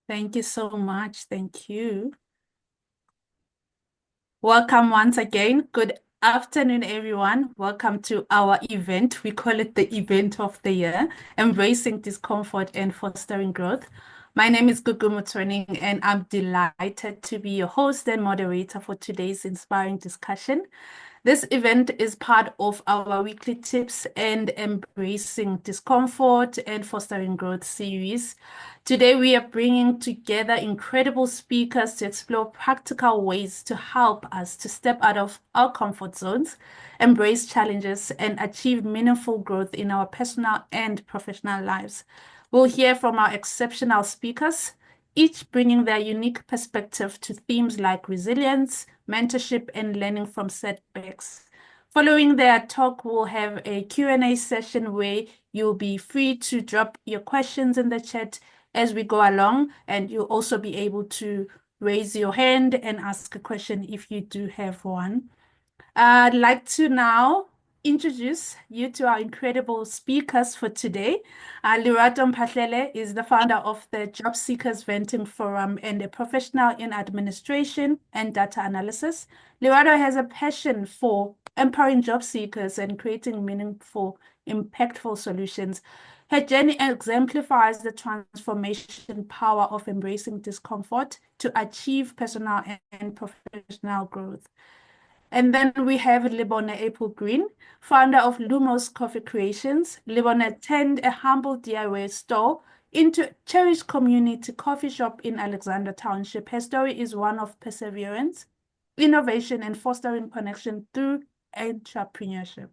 Thank you so much. Thank you. Welcome once again. Good afternoon, everyone. Welcome to our event. We call it the event of the year, Embracing Discomfort and Fostering Growth. My name is Gugu Mutsoning, and I'm delighted to be your host and moderator for today's inspiring discussion. This event is part of our weekly tips and embracing discomfort and fostering growth series. Today, we are bringing together incredible speakers to explore practical ways to help us to step out of our comfort zones, embrace challenges, and achieve meaningful growth in our personal and professional lives. We'll hear from our exceptional speakers, each bringing their unique perspective to themes like resilience, mentorship, and learning from setbacks. Following their talk, we'll have a Q&A session where you'll be free to drop your questions in the chat as we go along, and you'll also be able to raise your hand and ask a question if you do have one. I'd like to now introduce you to our incredible speakers for today. Lerato Mphahlele is the founder of the Job Seekers Venting Forum and a professional in administration and data analysis. Lerato has a passion for empowering job seekers and creating meaningful, impactful solutions. Her journey exemplifies the transformation power of embracing discomfort to achieve personal and professional growth. And then we have Lebone April Green, founder of Lumos Coffee Creations. Lebone turned a humble DIY store into a cherished community coffee shop in Alexander Township. Her story is one of perseverance, innovation, and fostering connection through entrepreneurship.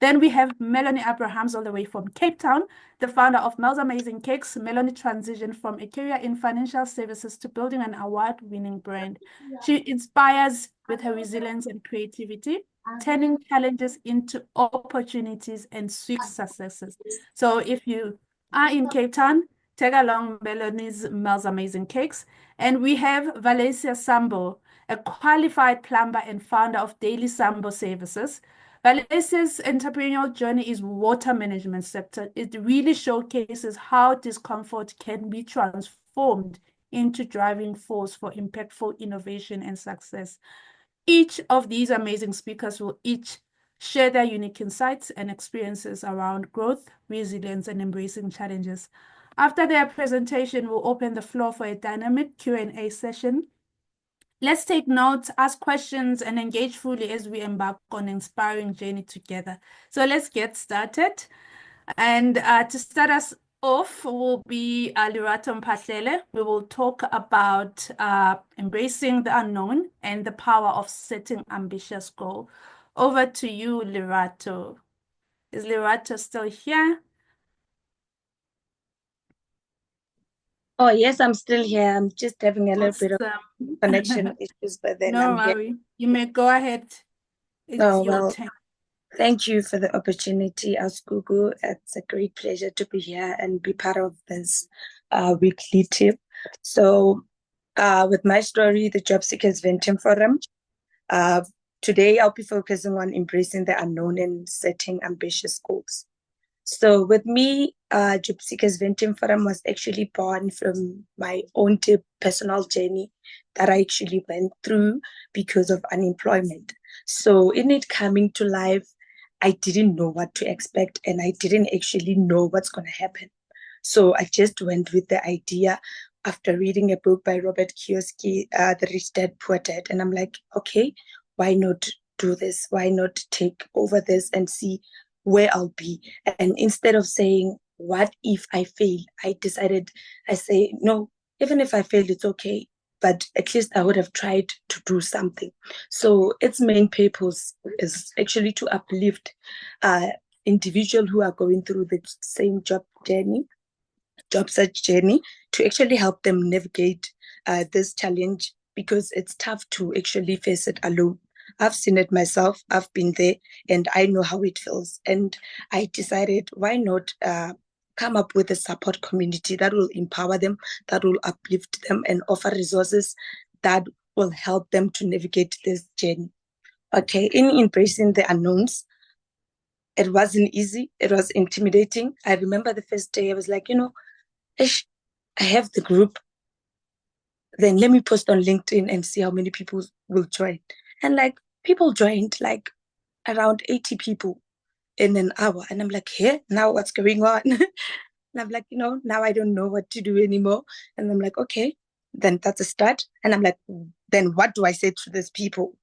Then we have Melanie Abrahams all the way from Cape Town, the founder of Mel's Amazing Cakes. Melanie transitioned from a career in financial services to building an award-winning brand. She inspires with her resilience and creativity, turning challenges into opportunities and sweet successes. So if you are in Cape Town, take along Melanie's Mel's Amazing Cakes. And we have Valencia Sambo, a qualified plumber and founder of Daily Sambo Services. Valencia's entrepreneurial journey is water management sector. It really showcases how discomfort can be transformed into driving force for impactful innovation and success. Each of these amazing speakers will each share their unique insights and experiences around growth, resilience, and embracing challenges. After their presentation, we'll open the floor for a dynamic Q&A session. Let's take notes, ask questions, and engage fully as we embark on an inspiring journey together. So let's get started. And to start us off will be Lerato Mphahlele. We will talk about embracing the unknown and the power of setting ambitious goals. Over to you, Lerato. Is Lerato still here? Oh, yes, I'm still here. I'm just having a little bit of Awesome. connection issues, but then No I'm here. worry. You may go ahead. It's Oh, your well, turn. thank you for the opportunity, Askugu. It's a great pleasure to be here and be part of this weekly tip. So, with my story, the Job Seekers Venting Forum, today I'll be focusing on embracing the unknown and setting ambitious goals. So with me, Job Seekers Venting Forum was actually born from my own deep personal journey that I actually went through because of unemployment. So in it coming to life, I didn't know what to expect and I didn't actually know what's going to happen. So I just went with the idea after reading a book by Robert Kiyosaki, The Rich Dad, Poor Dad. And I'm like, okay, why not do this? Why not take over this and see where I'll be? And instead of saying, what if I fail? I decided, I say, no, even if I fail, it's okay. But at least I would have tried to do something. So its main purpose is actually to uplift individuals who are going through the same job search journey, to actually help them navigate this challenge, because it's tough to actually face it alone. I've seen it myself, I've been there, and I know how it feels. And I decided, why not come up with a support community that will empower them, that will uplift them, and offer resources that will help them to navigate this journey. Okay, in embracing the unknowns, it wasn't easy, it was intimidating. I remember the first day I was like, I have the group, then let me post on LinkedIn and see how many people will join. And like people joined, like around 80 people in an hour. And I'm like, hey, now what's going on? And I'm like, now I don't know what to do anymore. And I'm like, okay, then that's a start. And I'm like, then what do I say to these people?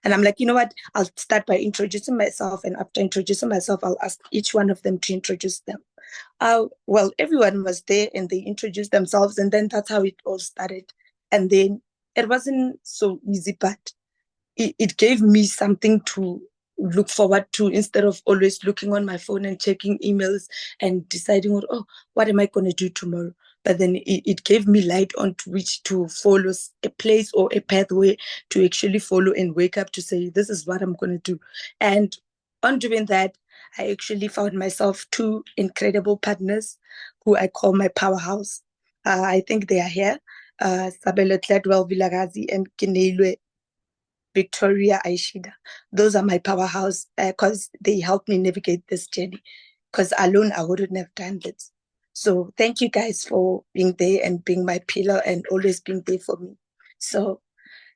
And I'm like, you know what? I'll start by introducing myself. And after introducing myself, I'll ask each one of them to introduce them. Well, everyone was there and they introduced themselves. And then that's how it all started. And then it wasn't so easy, but it gave me something to look forward to instead of always looking on my phone and checking emails and deciding, what am I going to do tomorrow? But then it gave me light on to which to follow a place or a pathway to actually follow and wake up to say, this is what I'm going to do. And on doing that, I actually found myself two incredible partners who I call my powerhouse. I think they are here. Sabelo Tladwell Vilagazi and Kineilwe Victoria Aishida. Those are my powerhouse because they helped me navigate this journey. Because alone, I wouldn't have done this. So thank you guys for being there and being my pillar and always being there for me. So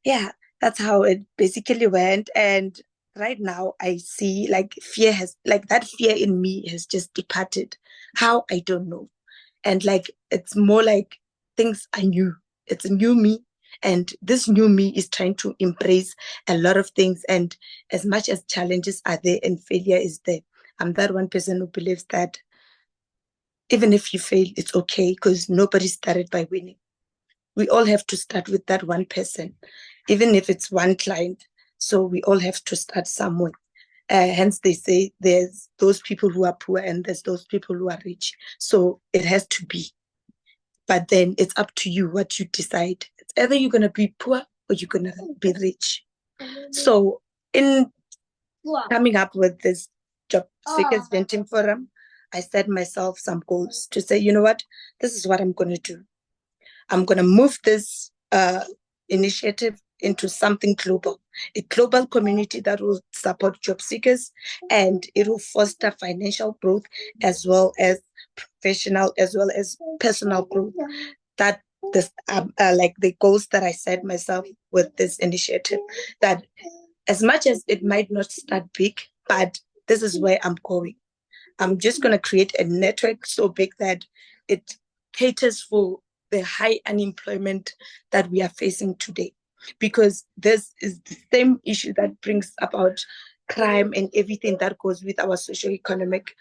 yeah, that's how it basically went. And right now I see like that fear in me has just departed. How? I don't know. And like it's more like things I knew. It's a new me. And this new me is trying to embrace a lot of things. And as much as challenges are there and failure is there, I'm that one person who believes that even if you fail, it's okay because nobody started by winning. We all have to start with that one person, even if it's one client. So we all have to start somewhere. Hence, they say there's those people who are poor and there's those people who are rich. So it has to be. But then it's up to you what you decide. It's either you're going to be poor or you're going to be rich. So in coming up with this job seekers venting forum, I set myself some goals to say, you know what, this is what I'm going to do. I'm going to move this initiative into something global, a global community that will support job seekers, and it will foster financial growth as well as professional as well as personal growth. That this like the goals that I set myself with this initiative, that as much as it might not start big, but this is where I'm going. I'm just going to create a network so big that it caters for the high unemployment that we are facing today. Because this is the same issue that brings about crime and everything that goes with our socio-economic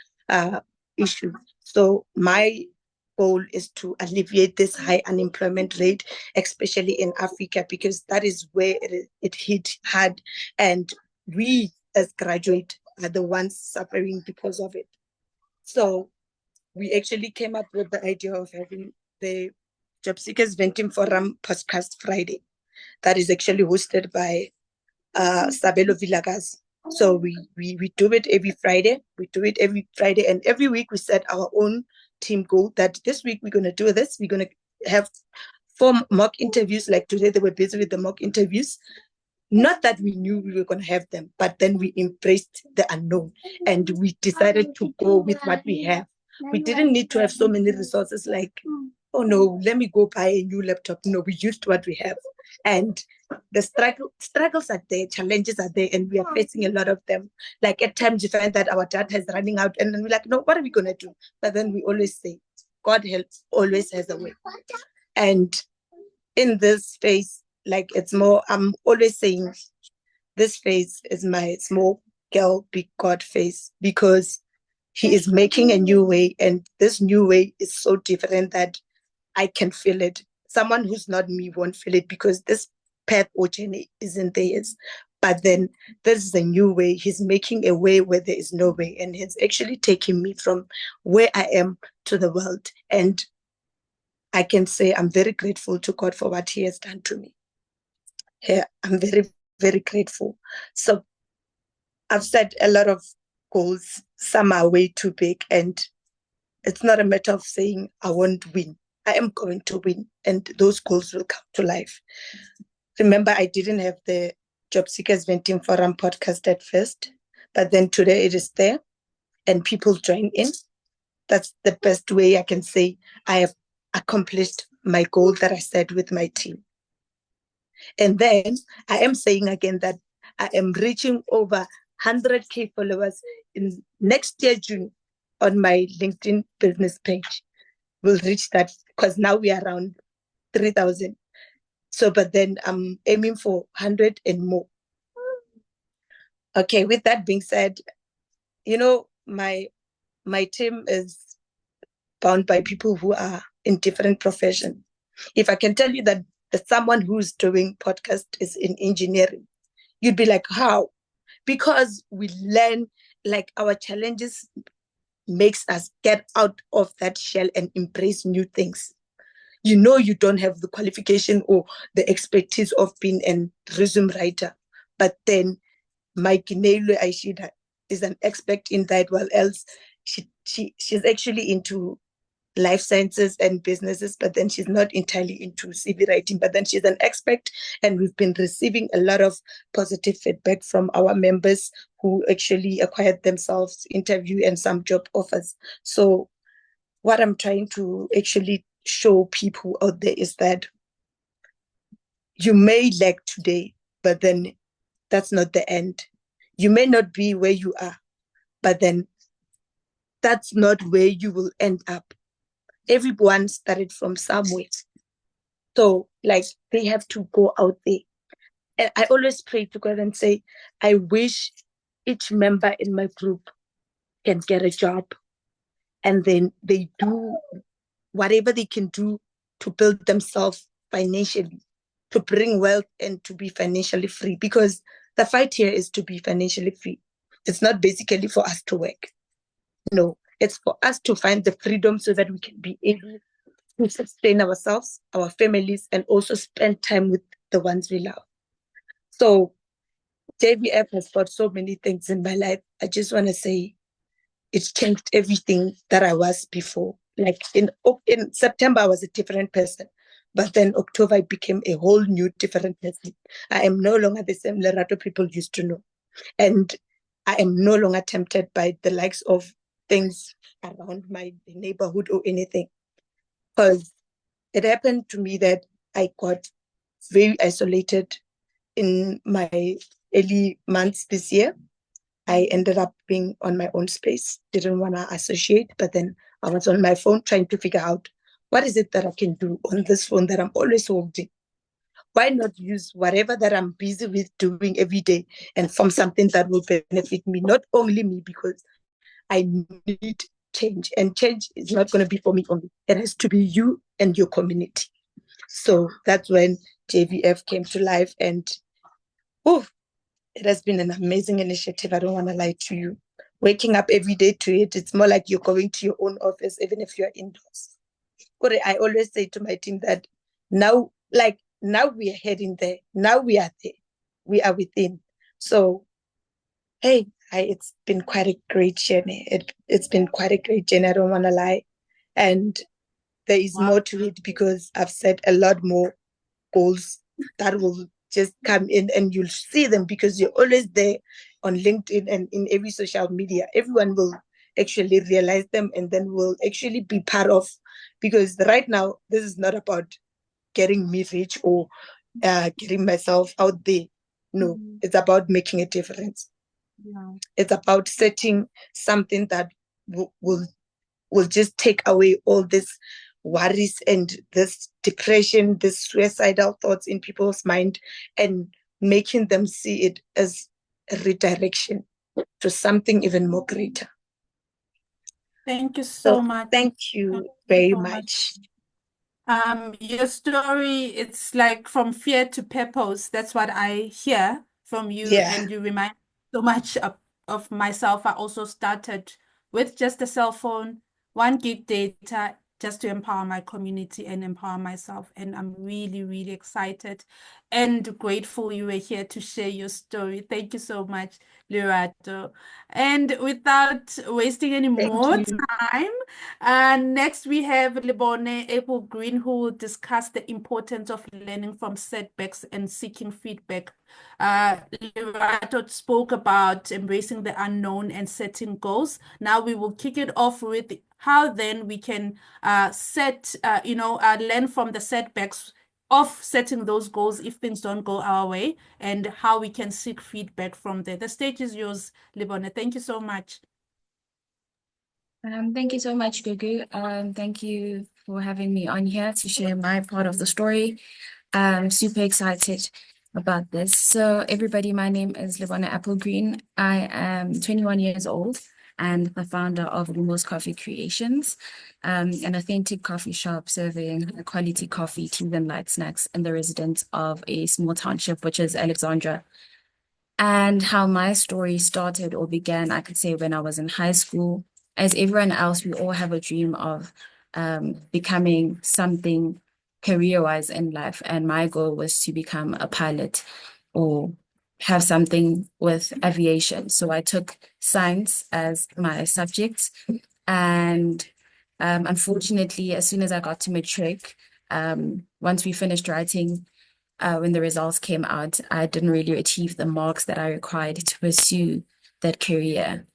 issues. So my goal is to alleviate this high unemployment rate, especially in Africa, because that is where it hit hard. And we as graduates are the ones suffering because of it. So we actually came up with the idea of having the Job Seekers Venting Forum podcast Friday. That is actually hosted by Sabelo Villagas. So we do it every Friday. We do it every Friday, and every week we set our own team goal that this week we're going to do this. We're going to have 4 mock interviews. Like today, they were busy with the mock interviews. Not that we knew we were going to have them, but then we embraced the unknown and we decided to go with what we have. We didn't need to have so many resources like, oh no, let me go buy a new laptop. No, we used what we have. And the struggles are there, challenges are there, and we are facing a lot of them. Like at times you find that our data is running out, and then we're like, no, what are we going to do? But then we always say, God helps, always has a way. And in this phase, like it's more, I'm always saying this phase is my small girl, big God phase, because he is making a new way. And this new way is so different that I can feel it. Someone who's not me won't feel it because this path or journey isn't theirs. But then this is a new way. He's making a way where there is no way. And he's actually taking me from where I am to the world. And I can say I'm very grateful to God for what he has done to me. Yeah, I'm very, very grateful. So I've set a lot of goals. Some are way too big, and it's not a matter of saying I won't win. I am going to win, and those goals will come to life. Remember, I didn't have the Job Seekers Venting Forum podcast at first, but then today it is there, and people join in. That's the best way I can say I have accomplished my goal that I set with my team. And then I am saying again that I am reaching over 100K followers in next year, June, on my LinkedIn business page. We'll reach that because now we are around 3,000. So, but then I'm aiming for 100 and more. Okay, with that being said, my team is bound by people who are in different professions. If I can tell you that someone who's doing podcast is in engineering, you'd be like, how? Because we learn, like, our challenges makes us get out of that shell and embrace new things. You don't have the qualification or the expertise of being a resume writer, but then Mike Neilu Aishida is an expert in that, while else she's actually into life sciences and businesses, but then she's not entirely into CV writing, but then she's an expert, and we've been receiving a lot of positive feedback from our members who actually acquired themselves interview and some job offers. So what I'm trying to actually show people out there is that you may lack today, but then that's not the end. You may not be where you are, but then that's not where you will end up. Everyone started from somewhere. So, like, they have to go out there. And I always pray to God and say, I wish each member in my group can get a job, and then they do whatever they can do to build themselves financially, to bring wealth and to be financially free. Because the fight here is to be financially free. It's not basically for us to work. No, it's for us to find the freedom so that we can be able to sustain ourselves, our families, and also spend time with the ones we love. So JVF has brought so many things in my life. I just want to say it's changed everything that I was before. Like in September, I was a different person. But then October, I became a whole new different person. I am no longer the same Lerato people used to know. And I am no longer tempted by the likes of things around my neighborhood or anything. Because it happened to me that I got very isolated in my early months this year. I ended up being on my own space, didn't want to associate, but then I was on my phone trying to figure out what is it that I can do on this phone that I'm always holding. Why not use whatever that I'm busy with doing every day and form something that will benefit me, not only me, because I need change, and change is not going to be for me only. It has to be you and your community. So that's when JVF came to life, and it has been an amazing initiative. I don't want to lie to you. Waking up every day to it, it's more like you're going to your own office, even if you're indoors. But I always say to my team that now we are heading there. Now we are there. We are within. So, hey, it's been quite a great journey. It's been quite a great journey. I don't want to lie. And there is more to it because I've set a lot more goals that will just come in, and you'll see them because you're always there on LinkedIn and in every social media. Everyone will actually realize them and then will actually be part of, because right now this is not about getting me rich or getting myself out there. No, it's about making a difference. Yeah. It's about setting something that will just take away all this worries and this depression, this suicidal thoughts in people's mind, and making them see it as a redirection to something even more greater. Thank you so much. Thank you very much. Your story, it's like from fear to purpose. That's what I hear from you. Yeah. And you remind so much of myself. I also started with just a cell phone, 1 gig data, just to empower my community and empower myself. And I'm really, really excited and grateful you were here to share your story. Thank you so much, Lerato. And without wasting any more time, next we have Lebone April Green, who will discuss the importance of learning from setbacks and seeking feedback. Lerato spoke about embracing the unknown and setting goals. Now we will kick it off with how then we can learn from the setbacks of setting those goals if things don't go our way, and how we can seek feedback from there. The stage is yours, Libona. Thank you so much. Thank you so much, Gugu. Thank you for having me on here to share my part of the story. I'm super excited about this. So everybody, my name is Livana Applegreen. I am 21 years old and the founder of Lumos Coffee Creations, an authentic coffee shop serving quality coffee, tea, and light snacks in the residents of a small township, which is Alexandra. And how my story started or began, I could say when I was in high school. As everyone else, we all have a dream of becoming something career-wise in life. And my goal was to become a pilot or have something with aviation. So I took science as my subject. And unfortunately, as soon as I got to matric, once we finished writing, when the results came out, I didn't really achieve the marks that I required to pursue that career.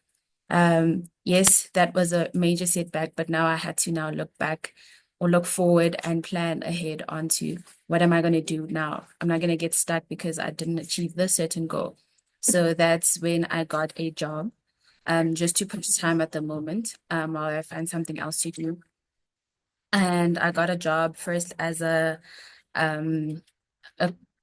Yes, that was a major setback, but now I had to now look back or look forward and plan ahead onto what am I going to do now? I'm not going to get stuck because I didn't achieve this certain goal. So that's when I got a job, just to put time at the moment, while I find something else to do. And I got a job first as a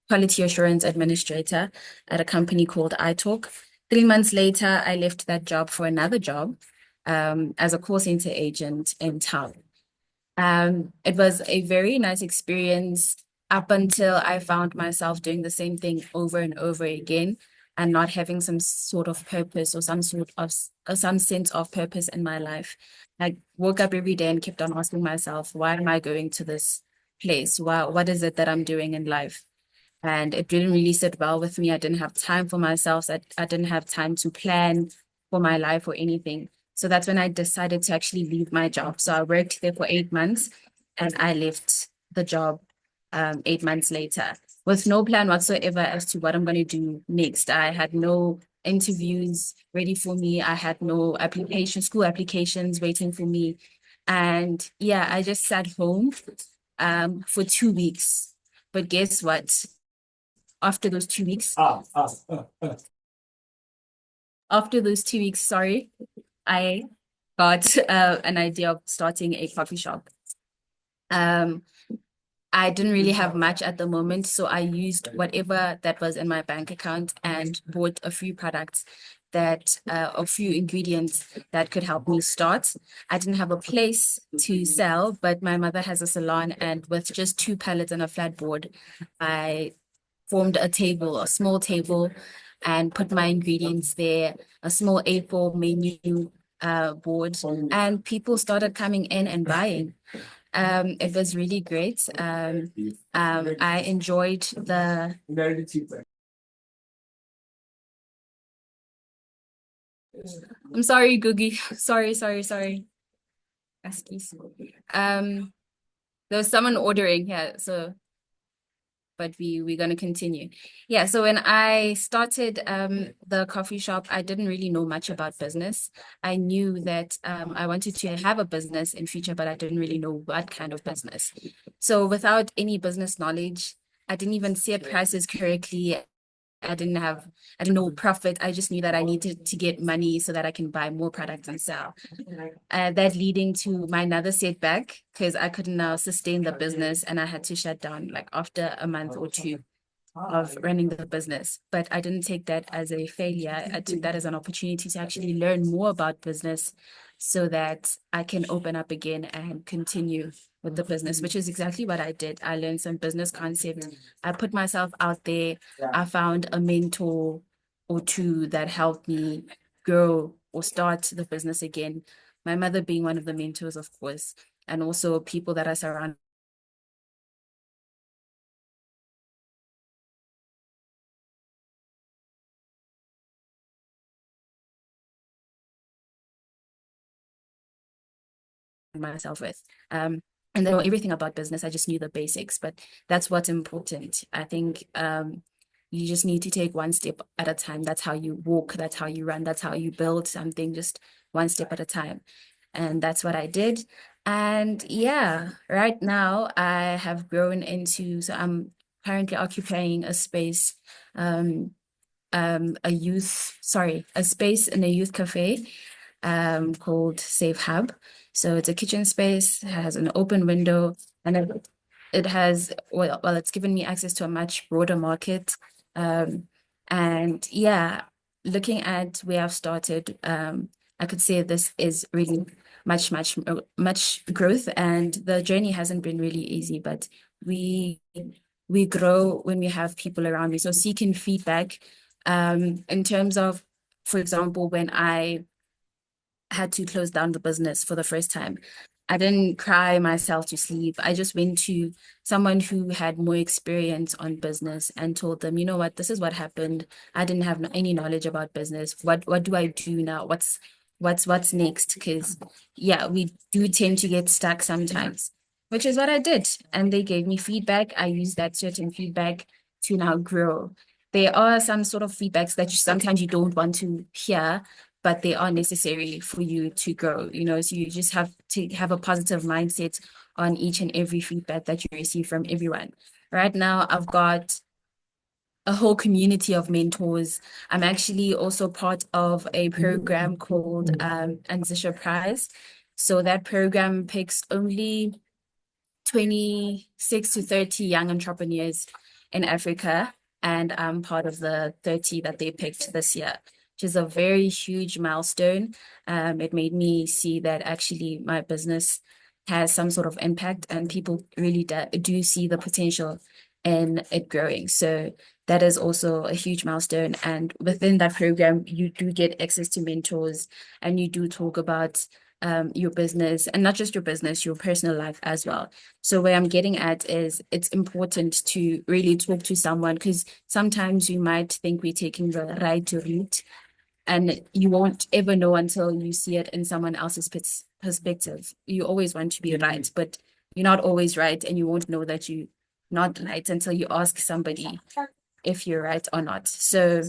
quality assurance administrator at a company called iTalk. 3 months later, I left that job for another job as a call center agent in town. It was a very nice experience up until I found myself doing the same thing over and over again and not having some sort of purpose or some sense of purpose in my life. I woke up every day and kept on asking myself, why am I going to this place? What is it that I'm doing in life? And it didn't really sit well with me. I didn't have time for myself. I didn't have time to plan for my life or anything. So that's when I decided to actually leave my job. So I worked there for 8 months and I left the job 8 months later with no plan whatsoever as to what I'm going to do next. I had no interviews ready for me. I had no school applications waiting for me. And yeah, I just sat home for 2 weeks. But guess what? After those 2 weeks, sorry, I got an idea of starting a coffee shop. I didn't really have much at the moment, so I used whatever that was in my bank account and bought a few products a few ingredients that could help me start. I didn't have a place to sell, but my mother has a salon, and with just 2 pallets and a flat board, I formed a small table, and put my ingredients there, a small A4 menu board, and people started coming in and buying. It was really great. I enjoyed I'm sorry, Googie. Sorry. Excuse. There was someone ordering here, so but we're going to continue. Yeah, so when I started the coffee shop, I didn't really know much about business. I knew that I wanted to have a business in future, but I didn't really know what kind of business. So without any business knowledge, I didn't even set prices correctly. I didn't know profit. I just knew that I needed to get money so that I can buy more products and sell. That leading to my another setback because I couldn't now sustain the business and I had to shut down like after a month or two of running the business. But I didn't take that as a failure. I took that as an opportunity to actually learn more about business so that I can open up again and continue with the business, which is exactly what I did. I learned some business concepts. I put myself out there. I found a mentor or two that helped me grow or start the business again. My mother being one of the mentors, of course, and also people that I surround myself with. And I know everything about business. I just knew the basics, but that's what's important. I think you just need to take one step at a time. That's how you walk. That's how you run. That's how you build something, just one step at a time. And that's what I did. And yeah, right now I have grown into, so I'm currently occupying a space, a space in a youth cafe called Safe Hub. So it's a kitchen space, it has an open window, and it has, well, it's given me access to a much broader market. And yeah, looking at where I've started, I could say this is really much growth, and the journey hasn't been really easy, but we we grow when we have people around me. So seeking feedback, in terms of, for example, when I had to close down the business for the first time, I didn't cry myself to sleep. I just went to someone who had more experience on business and told them, you know what, this is what happened. I didn't have any knowledge about business. What do I do now? What's next? Because yeah, we do tend to get stuck sometimes, which is what I did. And they gave me feedback. I used that certain feedback to now grow. There are some sort of feedbacks that sometimes you don't want to hear, but they are necessary for you to grow, so you just have to have a positive mindset on each and every feedback that you receive from everyone. Right now, I've got a whole community of mentors. I'm actually also part of a program called Anzisha Prize. So that program picks only 26 to 30 young entrepreneurs in Africa, and I'm part of the 30 that they picked this year, which is a very huge milestone. It made me see that actually my business has some sort of impact, and people really do see the potential in it growing. So that is also a huge milestone. And within that program, you do get access to mentors, and you do talk about your business, and not just your business, your personal life as well. So where I'm getting at is it's important to really talk to someone, because sometimes you might think we're taking the right route, and you won't ever know until you see it in someone else's perspective. You always want to be right, but you're not always right, and you won't know that you're not right until you ask somebody if you're right or not. So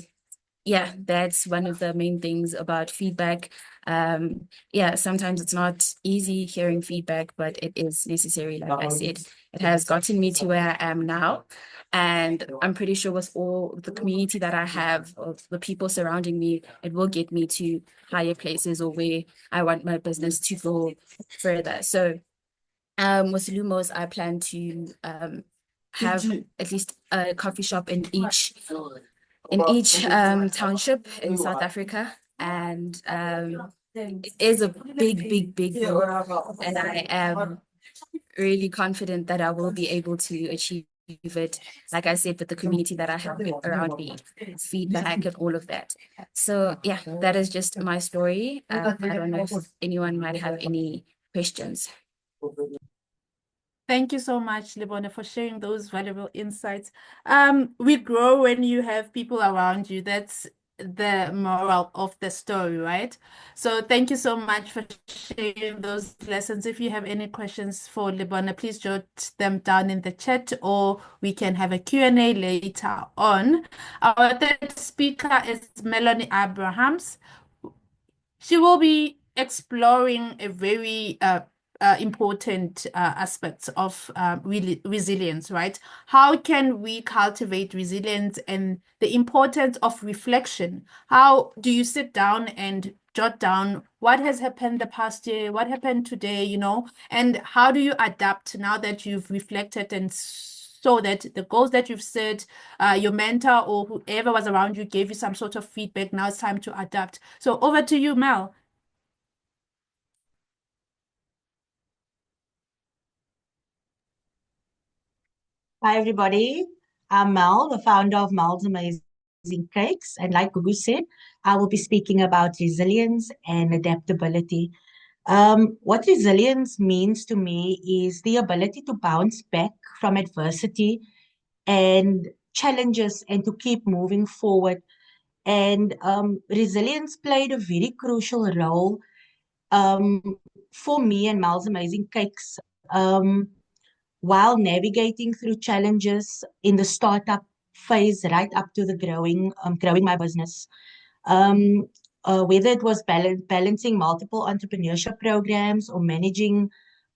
yeah, that's one of the main things about feedback. Yeah, sometimes it's not easy hearing feedback, but it is necessary. Like I said, it has gotten me to where I am now. And I'm pretty sure with all the community that I have, of the people surrounding me, it will get me to higher places, or where I want my business to go further. So with Lumos, I plan to have at least a coffee shop in each township in South Africa. And it is a big goal, and I am really confident that I will be able to achieve it. Like I said, with the community that I have around me, feedback and all of that. So yeah, that is just my story. I don't know if anyone might have any questions. Thank you so much, Lebona, for sharing those valuable insights. We grow when you have people around you. That's the moral of the story, right? So thank you so much for sharing those lessons. If you have any questions for Lebona, please jot them down in the chat, or we can have a Q&A later on. Our third speaker is Melanie Abrahams. She will be exploring a very important aspects of resilience, right? How can we cultivate resilience, and the importance of reflection? How do you sit down and jot down what has happened the past year, what happened today, and how do you adapt now that you've reflected, and so that the goals that you've set, your mentor or whoever was around you gave you some sort of feedback. Now it's time to adapt. So over to you, Mel. Hi, everybody. I'm Mel, the founder of Mel's Amazing Cakes. And like Gugu said, I will be speaking about resilience and adaptability. What resilience means to me is the ability to bounce back from adversity and challenges and to keep moving forward. And resilience played a very crucial role for me and Mel's Amazing Cakes. While navigating through challenges in the startup phase right up to the growing my business. whether it was balancing multiple entrepreneurship programs or managing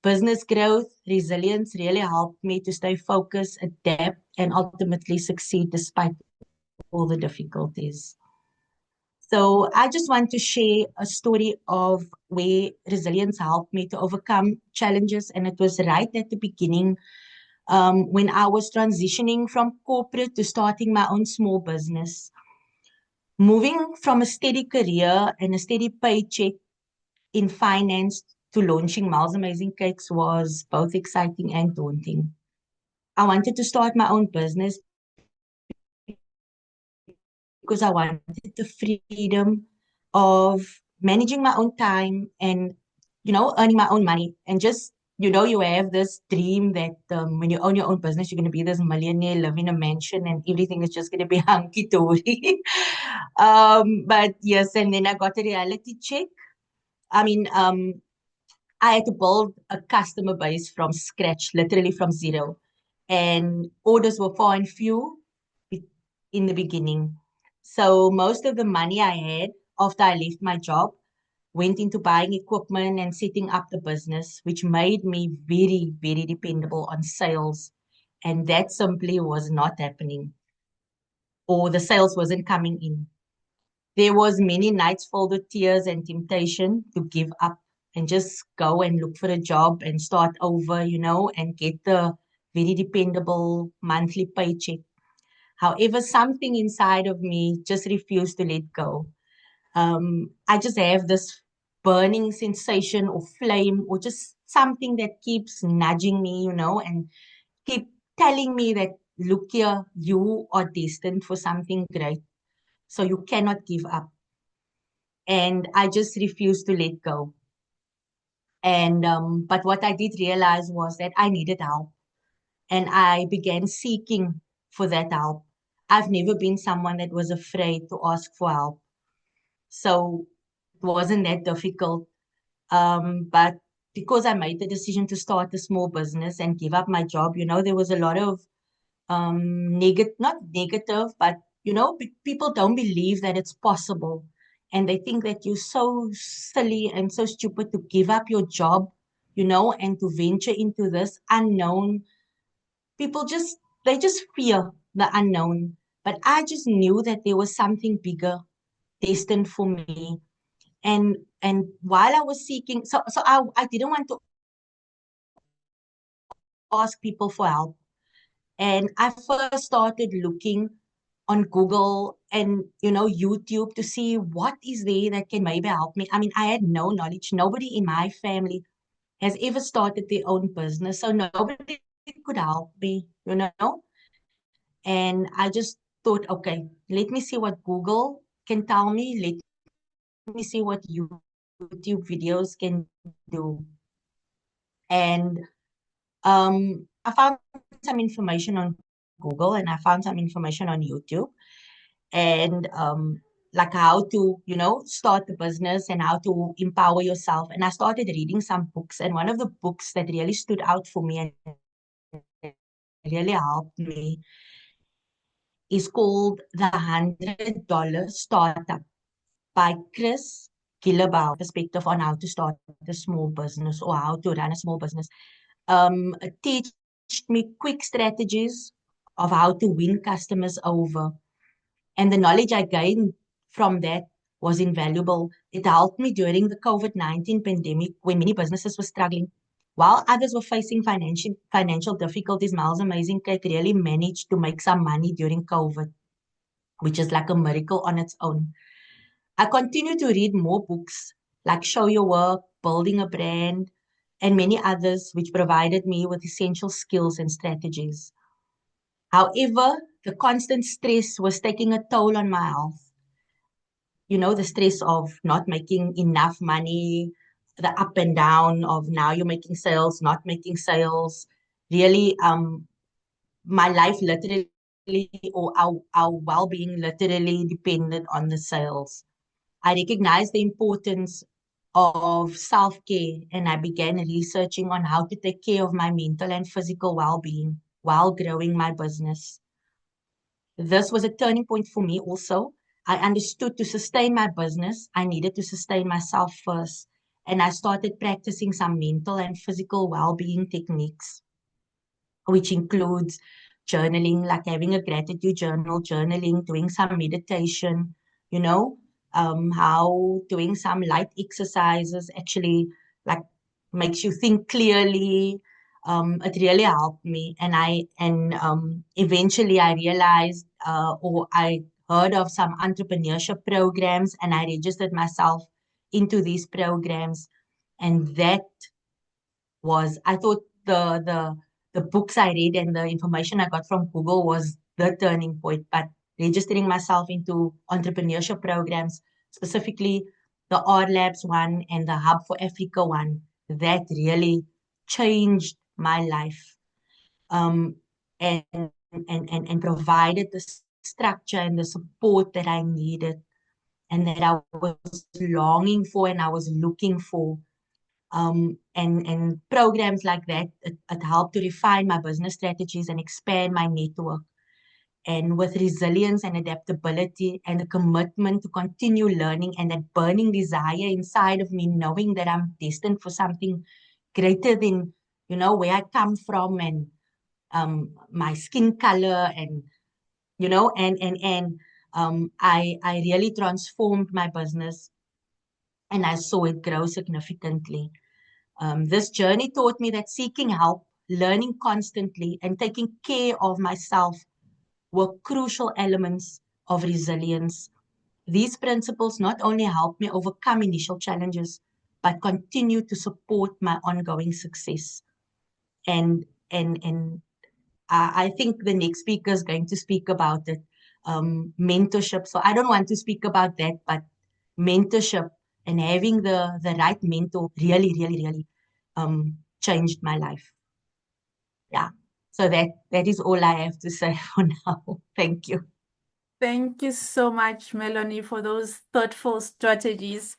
business growth, resilience really helped me to stay focused, adapt, and ultimately succeed despite all the difficulties. So I just want to share a story of where resilience helped me to overcome challenges. And it was right at the beginning when I was transitioning from corporate to starting my own small business. Moving from a steady career and a steady paycheck in finance to launching Miles Amazing Cakes was both exciting and daunting. I wanted to start my own business because I wanted the freedom of managing my own time and, earning my own money. And just, you have this dream that when you own your own business, you're going to be this millionaire, live in a mansion, and everything is just going to be hunky-dory. But yes, and then I got a reality check. I mean, I had to build a customer base from scratch, literally from zero. And orders were far and few in the beginning. So most of the money I had after I left my job went into buying equipment and setting up the business, which made me very, very dependable on sales. And that simply was not happening, or the sales wasn't coming in. There was many nights filled with tears and temptation to give up and just go and look for a job and start over, and get the very dependable monthly paycheck. However, something inside of me just refused to let go. I just have this burning sensation or flame or just something that keeps nudging me, and keep telling me that, look here, you are destined for something great. So you cannot give up. And I just refused to let go. And but what I did realize was that I needed help, and I began seeking for that help. I've never been someone that was afraid to ask for help, so it wasn't that difficult. But because I made the decision to start a small business and give up my job, there was a lot of not negative, but people don't believe that it's possible. And they think that you're so silly and so stupid to give up your job, and to venture into this unknown. People they just fear the unknown. But I just knew that there was something bigger destined for me. And while I was seeking, so I didn't want to ask people for help. And I first started looking on Google and, YouTube to see what is there that can maybe help me. I mean, I had no knowledge. Nobody in my family has ever started their own business. So nobody could help me, And I just thought, okay, let me see what Google can tell me. Let me see what YouTube videos can do. And I found some information on Google and I found some information on YouTube, and like how to, start the business and how to empower yourself. And I started reading some books, and one of the books that really stood out for me and really helped me is called The $100 Startup by Chris Gillabau. Perspective on how to start a small business or how to run a small business. It teached me quick strategies of how to win customers over. And the knowledge I gained from that was invaluable. It helped me during the COVID-19 pandemic when many businesses were struggling. While others were facing financial difficulties, Miles Amazing Cake really managed to make some money during COVID, which is like a miracle on its own. I continue to read more books like Show Your Work, Building a Brand, and many others which provided me with essential skills and strategies. However, the constant stress was taking a toll on my health. The stress of not making enough money, the up and down of now you're making sales, not making sales. Really, my life literally, or our well-being literally depended on the sales. I recognized the importance of self-care, and I began researching on how to take care of my mental and physical well-being while growing my business. This was a turning point for me also. I understood to sustain my business, I needed to sustain myself first. And I started practicing some mental and physical well-being techniques, which includes journaling, like having a gratitude journal, journaling, doing some meditation, you know, how doing some light exercises actually like makes you think clearly. It really helped me, and eventually I realized, or I heard of some entrepreneurship programs, and I registered myself into these programs, and that was, I thought the books I read and the information I got from Google was the turning point. But registering myself into entrepreneurship programs, specifically the R Labs one and the Hub for Africa one, that really changed my life. Um, and, and provided the structure and the support that I needed and that I was longing for and I was looking for. And programs like that, it helped to refine my business strategies and expand my network. And with resilience and adaptability and a commitment to continue learning and that burning desire inside of me, knowing that I'm destined for something greater than, you know, where I come from and my skin color and, you know, I really transformed my business and I saw it grow significantly. This journey taught me that seeking help, learning constantly, and taking care of myself were crucial elements of resilience. These principles not only helped me overcome initial challenges, but continue to support my ongoing success. And I think the next speaker is going to speak about it, mentorship. So I don't want to speak about that, but mentorship and having the right mentor really changed my life. Yeah. So that is all I have to say for now. Thank you. Thank you so much, Melanie, for those thoughtful strategies.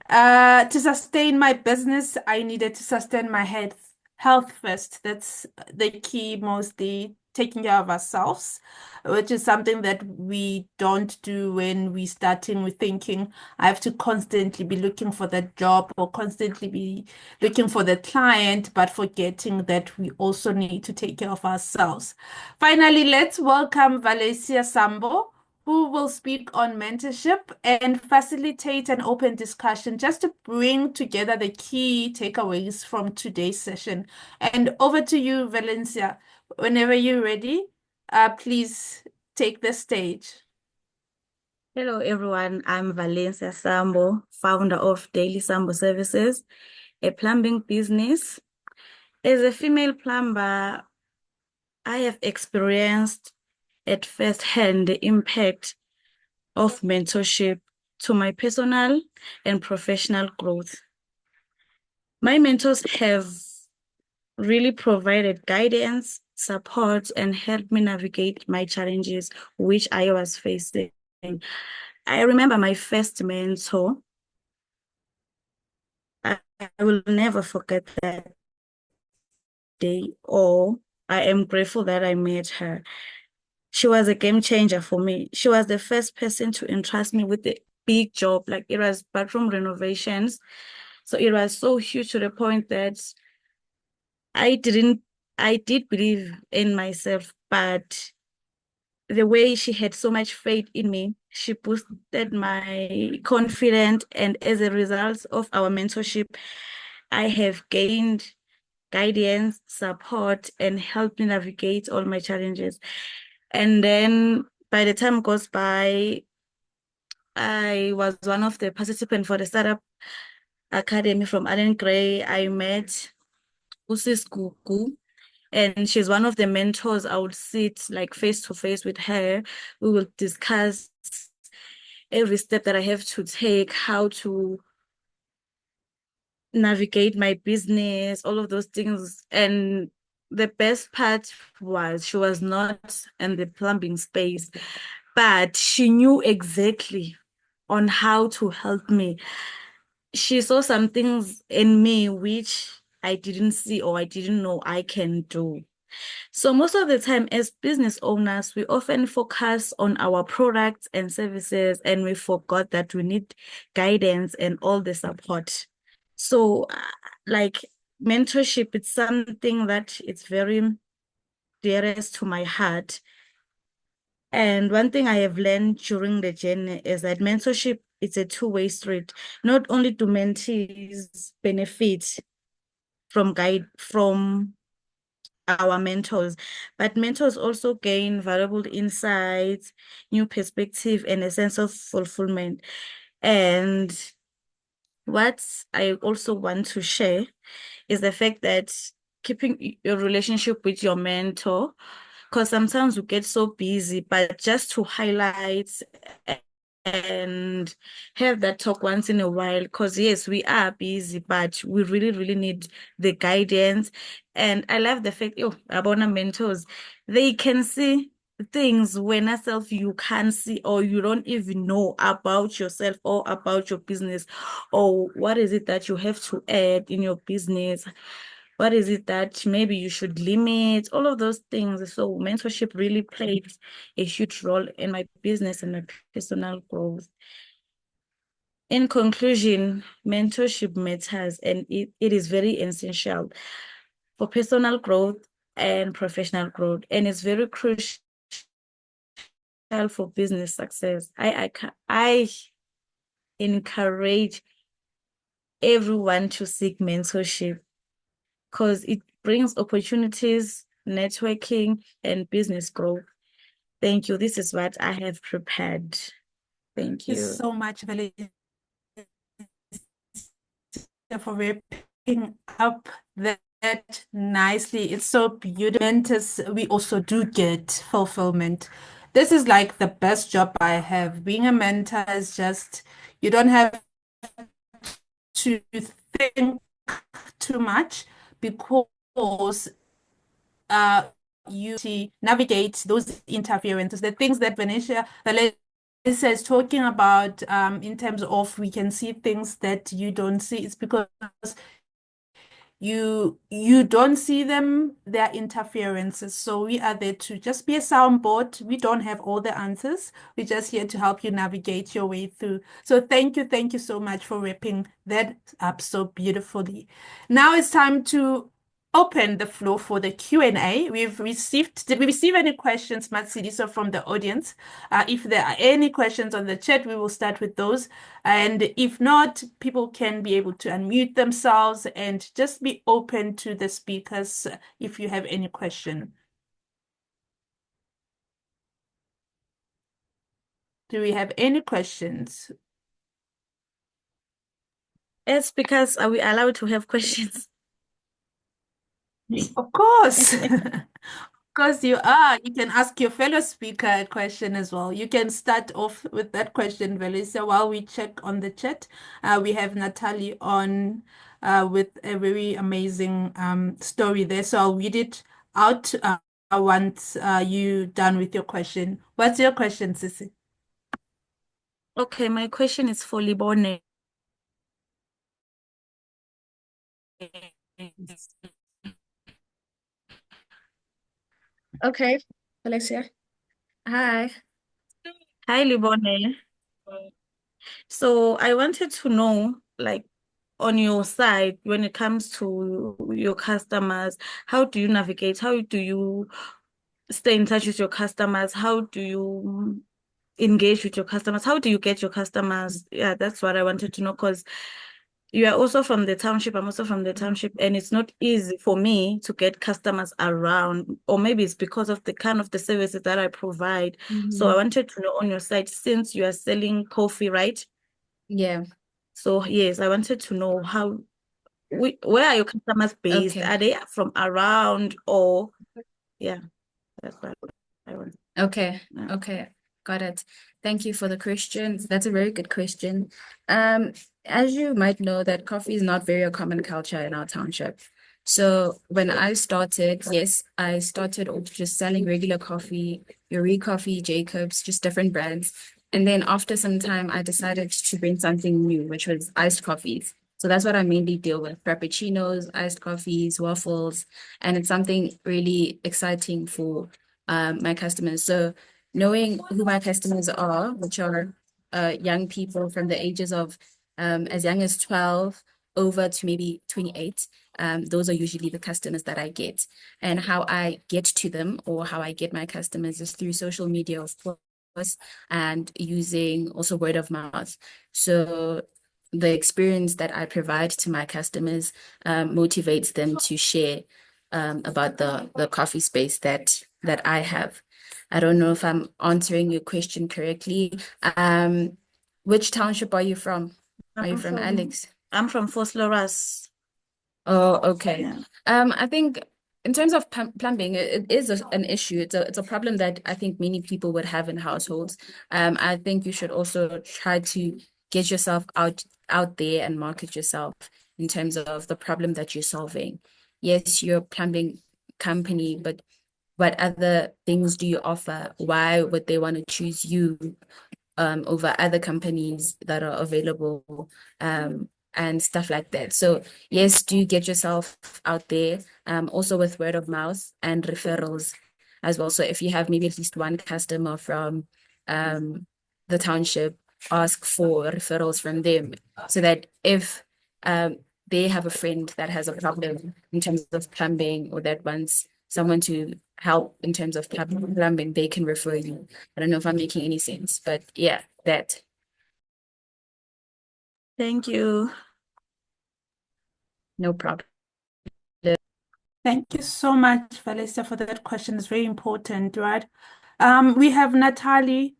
To sustain my business, I needed to sustain my health first. That's the key, mostly taking care of ourselves, which is something that we don't do when we starting with thinking I have to constantly be looking for that job or constantly be looking for the client, but forgetting that we also need to take care of ourselves. Finally, let's welcome Valencia Sambo, who will speak on mentorship and facilitate an open discussion just to bring together the key takeaways from today's session. And over to you, Valencia. Whenever you're ready, please take the stage. Hello, everyone. I'm Valencia Sambo, founder of Daily Sambo Services, a plumbing business. As a female plumber, I have experienced at first-hand the impact of mentorship to my personal and professional growth. My mentors have really provided guidance, support, and helped me navigate my challenges which I was facing. I remember my first mentor. I will never forget that day, or I am grateful that I met her. She was a game changer for me. She was the first person to entrust me with a big job, like it was bathroom renovations. So it was so huge to the point that I did believe in myself, but the way she had so much faith in me, she boosted my confidence. And as a result of our mentorship, I have gained guidance, support, and helped me navigate all my challenges. And then by the time goes by, I was one of the participants for the Startup Academy from Allen Gray. I met Usis Gugu, and she's one of the mentors. I would sit like face to face with her. We will discuss every step that I have to take, how to navigate my business, all of those things. And the best part was she was not in the plumbing space, but she knew exactly on how to help me. She saw some things in me which I didn't see or I didn't know I can do. So most of the time as business owners, we often focus on our products and services, and we forgot that we need guidance and all the support. So like mentorship, it's something that it's very dearest to my heart. And one thing I have learned during the journey is that mentorship is a two-way street. Not only do mentees benefit from our mentors, but mentors also gain valuable insights, new perspective, and a sense of fulfillment. And what I also want to share is the fact that keeping your relationship with your mentor, because sometimes we get so busy, but just to highlight and have that talk once in a while, because yes, we are busy, but we really, really need the guidance. And I love the fact, Abona mentors, they can see things when yourself you can't see, or you don't even know about yourself or about your business, or what is it that you have to add in your business. What is it that maybe you should limit? All of those things. So mentorship really played a huge role in my business and my personal growth. In conclusion, mentorship matters, and it is very essential for personal growth and professional growth, and it's very crucial for business success. I encourage everyone to seek mentorship because it brings opportunities, networking, and business growth. Thank you. This is what I have prepared. Thank Thank you you. so much, Valencia, for wrapping up that nicely. It's so beautiful. Mentors, we also do get fulfillment. This is like the best job I have. Being a mentor is just, you don't have to think too much because you navigate those interferences, the things that Valencia is talking about in terms of we can see things that you don't see. It's because you don't see them, they're interferences. So we are there to just be a soundboard. We don't have all the answers. We're just here to help you navigate your way through. So thank you so much for wrapping that up so beautifully. Now it's time to open the floor for the Q&A. Did we receive any questions, Matsidi, from the audience? If there are any questions on the chat, we will start with those. And if not, people can be able to unmute themselves and just be open to the speakers if you have any question. Do we have any questions? As speakers, are we allowed to have questions? Of course. Of course you are. You can ask your fellow speaker a question as well. You can start off with that question, Valencia, while we check on the chat. We have Natalie on with a very amazing story there. So I'll read it out once you done with your question. What's your question, Sissy? Okay, my question is for Libone. Okay, Alexia. Hi. Hi, Libone. So I wanted to know, like, on your side, when it comes to your customers, how do you navigate? How do you stay in touch with your customers? How do you engage with your customers? How do you get your customers? Yeah, that's what I wanted to know because you are also from the township. I'm also from the township, and it's not easy for me to get customers around, or maybe it's because of the kind of the services that I provide. So I wanted to know on your side, since you are selling coffee, right? Yeah. So yes, I wanted to know where are your customers based? Okay. Are they from around or yeah, that's what I want. Okay. Yeah. Okay. Got it. Thank you for the question. That's a very good question. As you might know, that coffee is not very a common culture in our township. So when I started, yes, I started off just selling regular coffee, Yuri Coffee, Jacobs, just different brands. And then after some time, I decided to bring something new, which was iced coffees. So that's what I mainly deal with: frappuccinos, iced coffees, waffles, and it's something really exciting for my customers. So knowing who my customers are, which are young people from the ages of as young as 12 over to maybe 28, those are usually the customers that I get. And how I get to them, or how I get my customers, is through social media, of course, and using also word of mouth. So the experience that I provide to my customers motivates them to share about the coffee space that I have. I don't know if I'm answering your question correctly. Which township are you from? Are you from Alex? I'm from Vosloorus. Oh, okay. Yeah. I think in terms of plumbing, it is an issue. It's a problem that I think many people would have in households. I think you should also try to get yourself out there and market yourself in terms of the problem that you're solving. Yes, you're a plumbing company, but what other things do you offer? Why would they want to choose you over other companies that are available, and stuff like that? So yes, do get yourself out there, also with word of mouth and referrals as well. So if you have maybe at least one customer from the township, ask for referrals from them, so that if they have a friend that has a problem in terms of plumbing, or that wants someone to help in terms of plumbing, they can refer you. I don't know if I'm making any sense, but yeah, that. Thank you. No problem. Thank you so much, Valencia, for that question. It's very important, right? We have Natalie,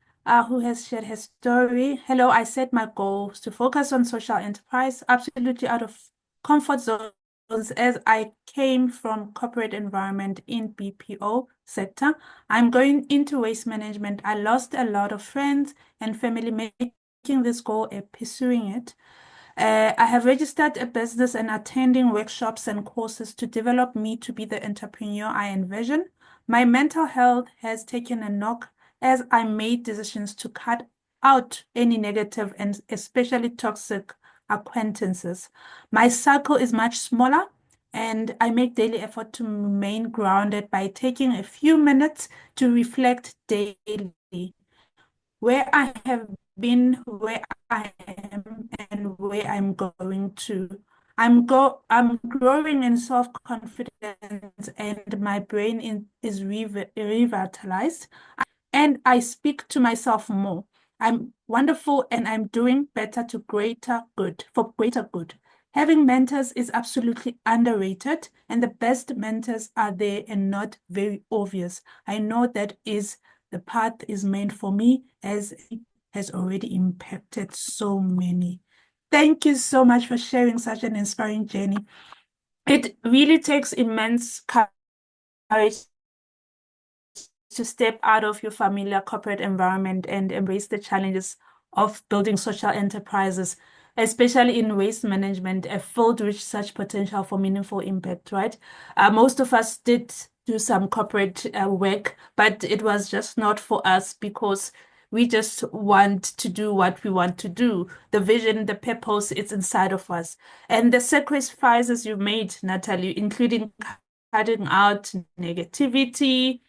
who has shared her story. Hello, I set my goals to focus on social enterprise, absolutely out of comfort zones, as I came from corporate environment in BPO sector. I'm going into waste management. I lost a lot of friends and family making this goal and pursuing it. I have registered a business and attending workshops and courses to develop me to be the entrepreneur I envision. My mental health has taken a knock as I made decisions to cut out any negative and especially toxic acquaintances. My circle is much smaller, and I make daily effort to remain grounded by taking a few minutes to reflect daily where I have been, where I am, and where I'm going to. I'm growing in self-confidence, and my brain is revitalized, and I speak to myself more. I'm wonderful and I'm doing better to greater good, for greater good. Having mentors is absolutely underrated, and the best mentors are there and not very obvious. I know that is the path is meant for me, as it has already impacted so many. Thank you so much for sharing such an inspiring journey. It really takes immense courage to step out of your familiar corporate environment and embrace the challenges of building social enterprises, especially in waste management, a field with such potential for meaningful impact, right? Most of us did do some corporate work, but it was just not for us because we just want to do what we want to do. The vision, the purpose, it's inside of us. And the sacrifices you made, Natalie, including cutting out negativity,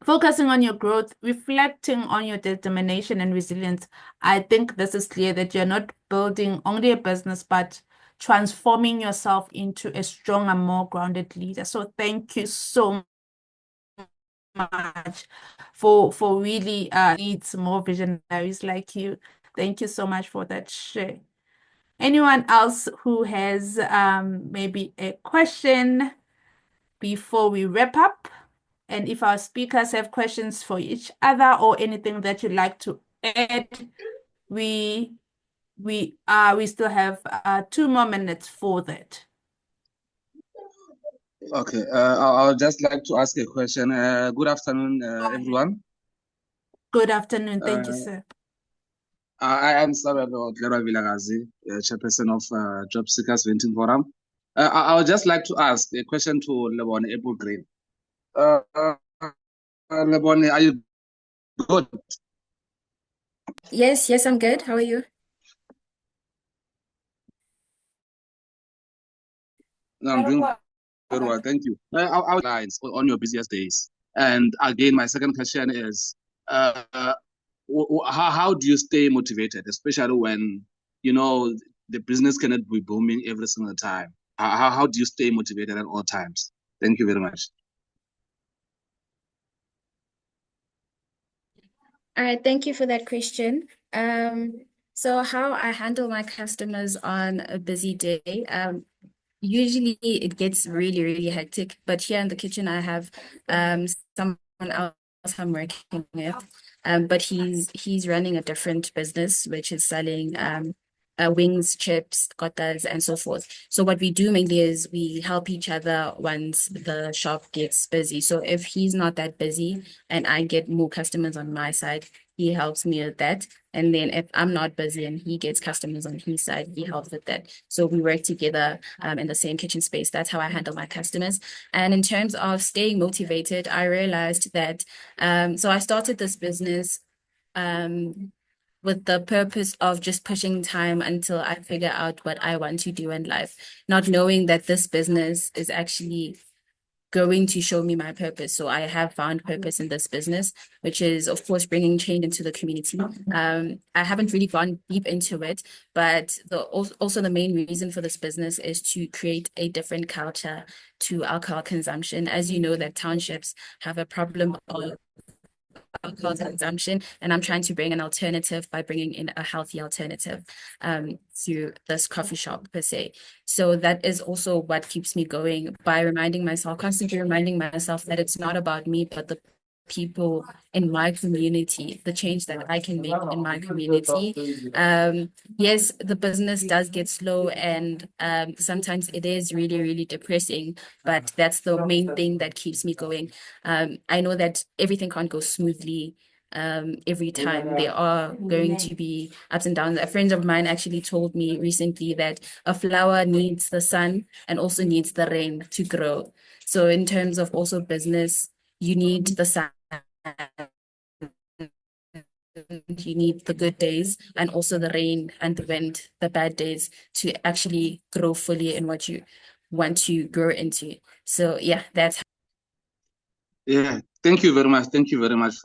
focusing on your growth, reflecting on your determination and resilience. I think this is clear that you're not building only a business, but transforming yourself into a stronger, more grounded leader. So thank you so much for really needs more visionaries like you. Thank you so much for that share. Anyone else who has maybe a question before we wrap up? And if our speakers have questions for each other or anything that you'd like to add, we still have 2 more minutes for that. Okay, I would just like to ask a question. Good afternoon, everyone. Good afternoon. Thank you, Uh, sir. I am Sabelo Vilagazi, chairperson of Job Seekers Venting Forum. I would just like to ask a question to Lebon Apple Green. Lebon, are you good? Yes, I'm good. How are you? I'm doing very well, thank you. I lines on your busiest days. And again, my second question is, how do you stay motivated, especially when the business cannot be booming every single time? How do you stay motivated at all times? Thank you very much. All right, thank you for that question. So how I handle my customers on a busy day, usually it gets really, really hectic, but here in the kitchen I have someone else I'm working with. But he's running a different business, which is selling wings, chips, kotas, and so forth. So what we do mainly is we help each other once the shop gets busy. So if he's not that busy and I get more customers on my side, he helps me with that. And then if I'm not busy and he gets customers on his side, he helps with that. So we work together in the same kitchen space. That's how I handle my customers. And in terms of staying motivated, I realized that so I started this business with the purpose of just pushing time until I figure out what I want to do in life, not knowing that this business is actually going to show me my purpose. So I have found purpose in this business, which is, of course, bringing change into the community. I haven't really gone deep into it, but also the main reason for this business is to create a different culture to alcohol consumption. As you know, that townships have a problem of alcohol consumption, and I'm trying to bring an alternative by bringing in a healthy alternative to this coffee shop per se. So that is also what keeps me going, by constantly reminding myself that it's not about me, but the people in my community, the change that I can make in my community. Yes, the business does get slow, and sometimes it is really, really depressing, but that's the main thing that keeps me going. I know that everything can't go smoothly every time. There are going to be ups and downs. A friend of mine actually told me recently that a flower needs the sun and also needs the rain to grow. So in terms of also business, you need the sun, you need the good days, and also the rain and the wind, the bad days, to actually grow fully in what you want to grow into. So yeah, that's Yeah, thank you very much. Thank you very much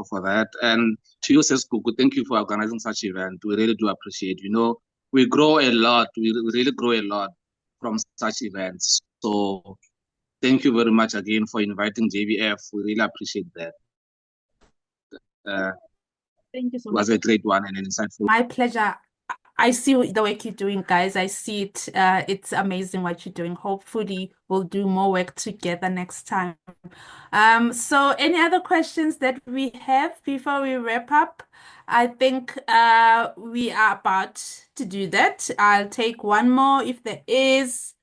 for that. And to you, Seskuku, thank you for organizing such event. We really do appreciate. We grow a lot. We really grow a lot from such events. So thank you very much again for inviting JVF. We really appreciate that. Thank you so It was much. a great one and an insightful. My pleasure. I see the work you're doing, guys. I see it. It's amazing what you're doing. Hopefully, we'll do more work together next time. So any other questions that we have before we wrap up? I think we are about to do that. I'll take one more if there is.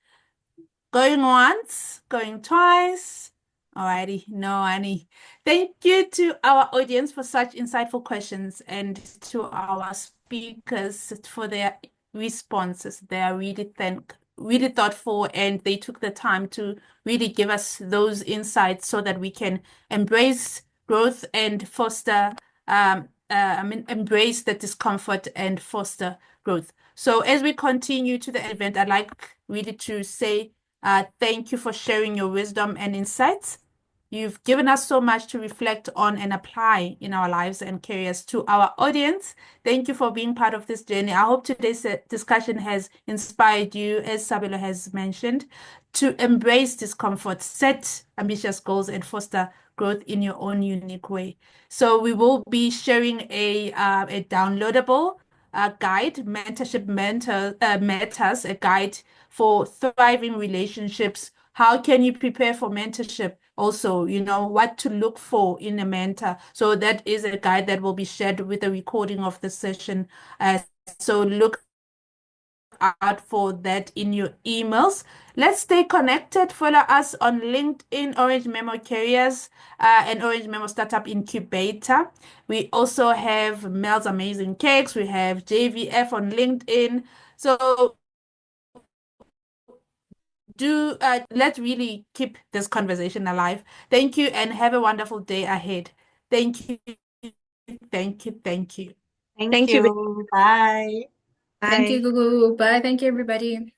Going once, going twice. Alrighty, no, Annie. Thank you to our audience for such insightful questions, and to our speakers for their responses. They are really thoughtful, and they took the time to really give us those insights so that we can embrace growth and foster embrace the discomfort and foster growth. So as we continue to the event, I'd like really to say thank you for sharing your wisdom and insights. You've given us so much to reflect on and apply in our lives and careers. To our audience, thank you for being part of this journey. I hope today's discussion has inspired you, as Sabelo has mentioned, to embrace discomfort, set ambitious goals, and foster growth in your own unique way. So we will be sharing a downloadable guide, Mentorship Matters, a guide for thriving relationships. How can you prepare for mentorship? Also, what to look for in a mentor. So that is a guide that will be shared with a recording of the session. So look out for that in your emails. Let's stay connected. Follow us on LinkedIn, Orange Memo Careers, and Orange Memo Startup Incubator. We also have Mel's Amazing Cakes. We have JVF on LinkedIn. So let's really keep this conversation alive. Thank you, and have a wonderful day ahead. Thank you. Thank you. Thank you. Thank you. Bye. Thank you, Gugu. Bye. Thank you, everybody.